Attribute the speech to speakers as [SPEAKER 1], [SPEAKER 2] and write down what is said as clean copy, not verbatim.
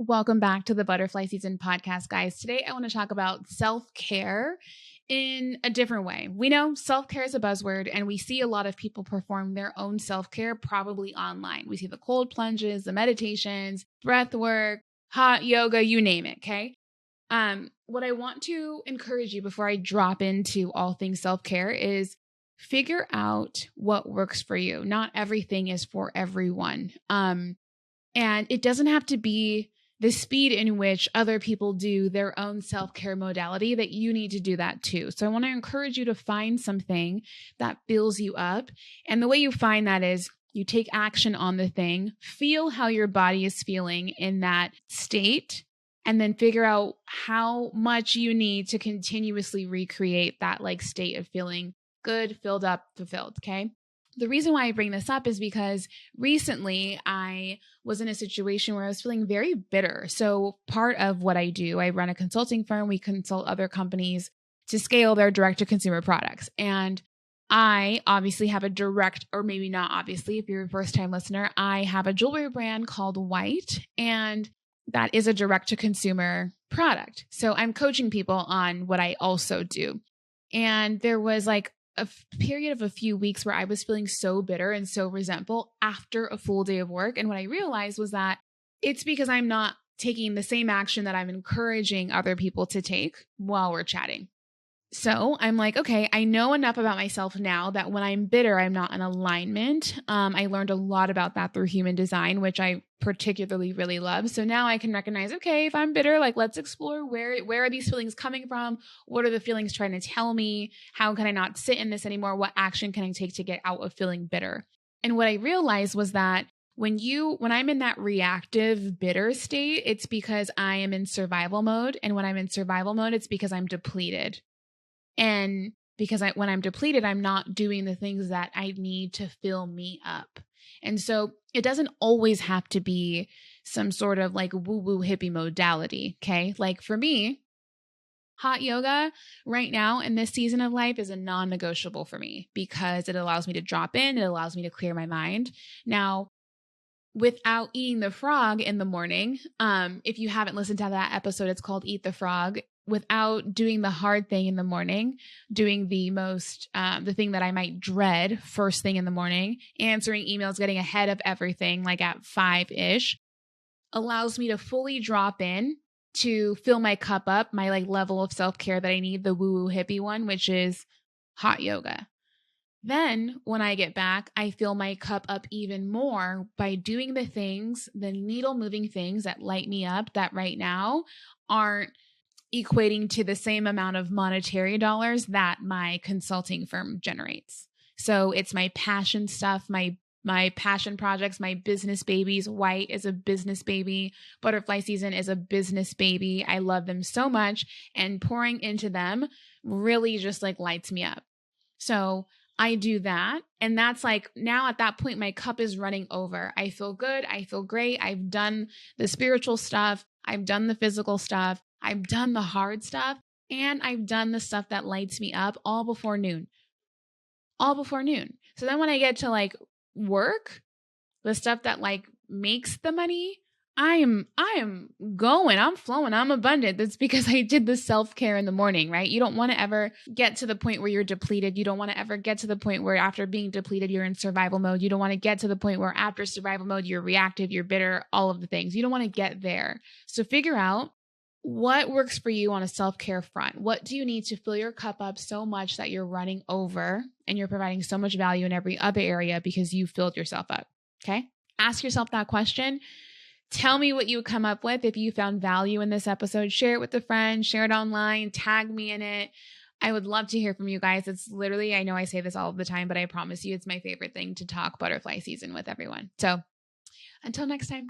[SPEAKER 1] Welcome back to the Butterfly Season podcast, guys. Today, I want to talk about self-care in a different way. We know self-care is a buzzword, and we see a lot of people perform their own self-care probably online. We see the cold plunges, the meditations, breath work, hot yoga, you name it, okay? What I want to encourage you before I drop into all things self-care is figure out what works for you. Not everything is for everyone. And it doesn't have to be the speed in which other people do their own self-care modality that you need to do that too. So I want to encourage you to find something that fills you up. And the way you find that is you take action on the thing, feel how your body is feeling in that state, and then figure out how much you need to continuously recreate that state of feeling good, filled up, fulfilled. Okay. The reason why I bring this up is because recently I was in a situation where I was feeling very bitter. So part of what I do, I run a consulting firm. We consult other companies to scale their direct-to-consumer products. And I obviously have a direct, or maybe not obviously, if you're a first-time listener, I have a jewelry brand called Whxte, and that is a direct-to-consumer product. So I'm coaching people on what I also do. And there was a period of a few weeks where I was feeling so bitter and so resentful after a full day of work. And what I realized was that it's because I'm not taking the same action that I'm encouraging other people to take while we're chatting. So I'm like, okay, I know enough about myself now that when I'm bitter, I'm not in alignment. I learned a lot about that through human design, which I particularly really love. So now I can recognize, okay, if I'm bitter, let's explore where are these feelings coming from? What are the feelings trying to tell me? How can I not sit in this anymore? What action can I take to get out of feeling bitter? And what I realized was that when I'm in that reactive bitter state, it's because I am in survival mode. And when I'm in survival mode, it's because I'm depleted. And because when I'm depleted, I'm not doing the things that I need to fill me up. And so it doesn't always have to be some sort of woo-woo hippie modality, okay? For me, hot yoga right now in this season of life is a non-negotiable for me because it allows me to drop in, it allows me to clear my mind. Now, without eating the frog in the morning, if you haven't listened to that episode, it's called Eat the Frog. Without doing the hard thing in the morning, doing the thing that I might dread first thing in the morning, answering emails, getting ahead of everything at 5-ish, allows me to fully drop in to fill my cup up, my level of self-care that I need, the woo-woo hippie one, which is hot yoga. Then when I get back, I fill my cup up even more by doing the things, the needle moving things that light me up that right now aren't equating to the same amount of monetary dollars that my consulting firm generates. So it's my passion stuff, my passion projects, my business babies. Whxte is a business baby. Butterfly Season is a business baby. I love them so much, and pouring into them really just lights me up. So I do that. And that's now at that point, my cup is running over. I feel good. I feel great. I've done the spiritual stuff. I've done the physical stuff. I've done the hard stuff, and I've done the stuff that lights me up all before noon. So then when I get to work, the stuff that makes the money, I am going, I'm flowing, I'm abundant. That's because I did the self-care in the morning, right? You don't want to ever get to the point where you're depleted. You don't want to ever get to the point where after being depleted, you're in survival mode. You don't want to get to the point where after survival mode, you're reactive, you're bitter, all of the things. You don't want to get there. So figure out what works for you on a self-care front. What do you need to fill your cup up so much that you're running over and you're providing so much value in every other area because you filled yourself up? Okay. Ask yourself that question. Tell me what you come up with. If you found value in this episode, share it with a friend, share it online, tag me in it. I would love to hear from you guys. It's literally, I know I say this all the time, but I promise you it's my favorite thing to talk butterfly season with everyone. So until next time.